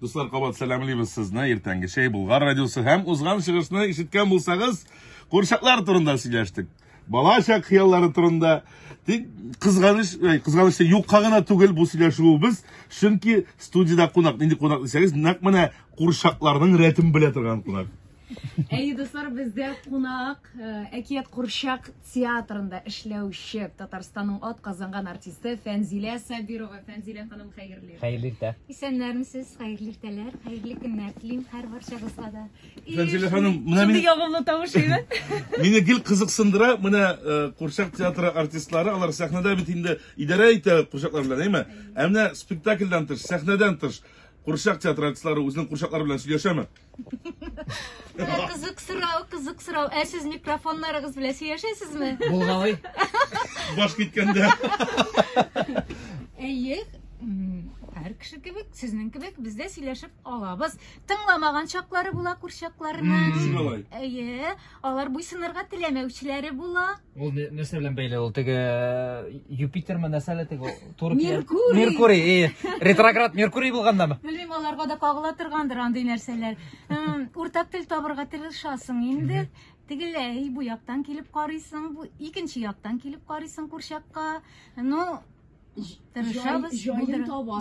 Dostlar, qabat salamlaymiz sizni. Ertangi Shay Bulg'ar radiosi ham o'zgan shigirsini eshitgan bo'lsangiz, qo'rshoqlar turida suylashdik. Balashaq xiyallari turida qizg'anishda yo'q qag'ana tugul bu suylashuvimiz, chunki studiyada qo'noq, endi qo'noq desangiz, naq mana qo'rshoqlarning ritmi bila turgan qo'noq. Dostlar, bizde qo'noq Akiyat Qurshaq teatrında ishlovchi Tatarstanning ot qozongan artisti Fanzila Sabirova. Fanzila xonim, xayrli. Xayrlikda. İnsanlarımız xayrlikdalar, xayrli kunlar tileyim har barchag'izga da. Fanzila xonim, mana Şimdi yo'g'imni tovushayman. Meni gil qiziqsindira, mana Qurshaq teatri artistlari ular sahnada bitindi idora etdi qo'shoqlar bilan, nima? Ammo spektakldan tish, sahnadan tish Qurshaq teatri artistlari o'zining qo'shoqlari bilan suylashami? Kızık sırav. Siz mikrofonlarınız bile söyleyesizmi? Bulgalı. Bosh ketganda. Her kişi gibi, sizin gibi biz de söyleşip alabız. Tınlamagan çakları bula kurşaklarının. Alar bu sınırga tilemevçileri bula. Ol нәрсе белән бәйле ул теге Юпитерме нәрсәле теге Меркурий. Ретроград Меркурий булгандамы? Bilmem alarga da kagıla tırgandır андай нәрселер. Уртак тел табырга тырышасың инде. Тегеләй bu яктан килеп карыйсың, bu икенче яктан килеп карыйсың курчакка. Ну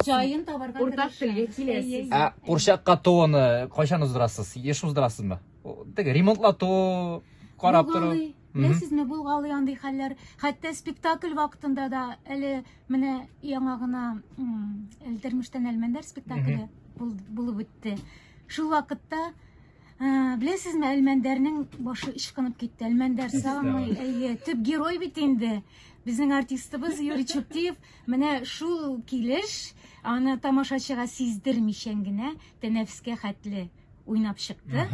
Жайын табарга Уртак телге килесиз. Курчакка тоны кайчан уздырасыз? Еш уздырасызмы? Теге ремонтлату, карап турып. Білесізме, булгалы андай хәлләр. Хәтта спектакль вакытында да әле менә яңа гына Элдермештән Әлмәндәр спектакле булып үтте. Шул вакытта білесізме, Әлмәндәрнең башы ишкынып китте. Әлмәндәр самый төп герой бит инде. Безнең артистыбыз Юрий Чуптиев менә шул килеш аны тамашачыга сиздермичән генә тәнәфескә хәтле уйнап чыкты.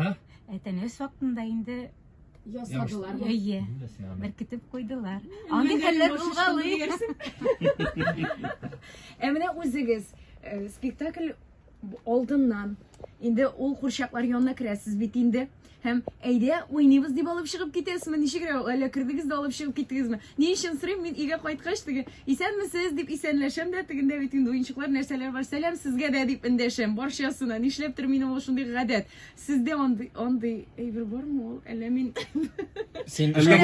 Тәнәфес вакытында инде Ясадылар. Беркетеп куйдылар. Андый хәлләр булгалы. Менә үзегез спектакль алдыннан инде ул курчаклар янына керәсез бит инде. Һәм әйдә уйныйбыз дип алып чыгып китәсезме? Ничегрә әллә кирдегез дә алып чыгып киттегезме? Ни өчен сорыйм, мин өйгә кайткач теге исәнмесез дип исәнләшәм дә тегендә бит инде уенчыклар нәрсәләр бар. Сәлам сезгә дә дип эндәшәм. Барчасына нишләптер минем ул шундый гадәт. Сездә андый әйбер бармы ул? Әллә мин Син эшкә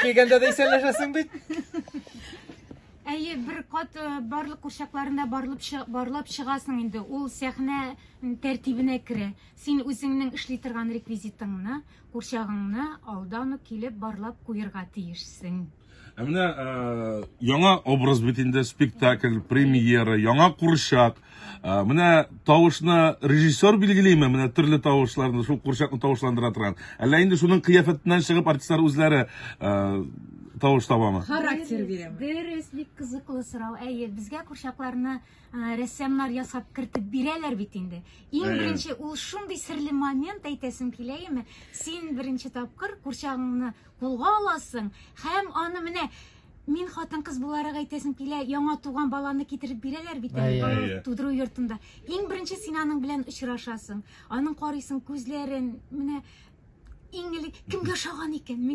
килгәндә дә исәнләшәсең бит. Bir kat barlık kuşaklarında barlap çıgasın indi. Ol sahne tertibine kire. Sen özünün işletirgan rekvizitini, kuşağını aldan kelip barlap koyurga tiyişsin. Әміне яңа образ битінде спектакль, премьера, яңа курчак. Менә тавышны режиссер билгелейме, менә төрле тавышларны, шул курчакны тавышландыра торган. Әллә инде шуның кыяфәтеннән чыгып артистлар үзләре тавыш табамы? характер бирәм. Дөрес, бик кызыклы сорау. Безгә курчакларны рәссамнар ясап кертеп бирәләр бит инде. Иң беренче ул шундый серле момент әйтәсем киләме? Син беренче тапкыр курчагыңны кулга аласың һәм аны менә мин хатын-кыз буларак әйтәсем килә, яңа туган баланы китереп бирәләр бит инде тудыру йортында. Иң беренче син аның белән очрашасың. Аның карыйсың күзләрен, менә İngiliz kim yaşagan iken,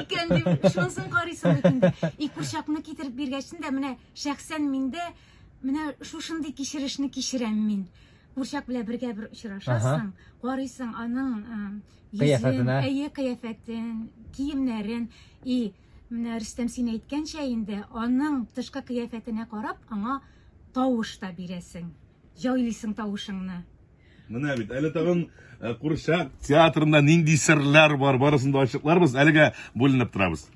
икән дип шунсын карыйсың бит инде. Курчакны китереп биргәчтен дә менә шәхсән миндә менә шушындый кичерешне кичерәм мин. Курчак белән бергә бер очрашасың, карыйсың аның кыяфәтен, киемнәрен, менә Рөстәм син әйткәнчә инде аның тышкы кыяфәтенә карап, аңа тавыш та бирәсең. Җайлыйсың тавышыңны. Менә бит, әле тагын Qurshaq teatrında нинди серләр бар, барысын да ачыкларбыз, әлегә бүленеп торабыз.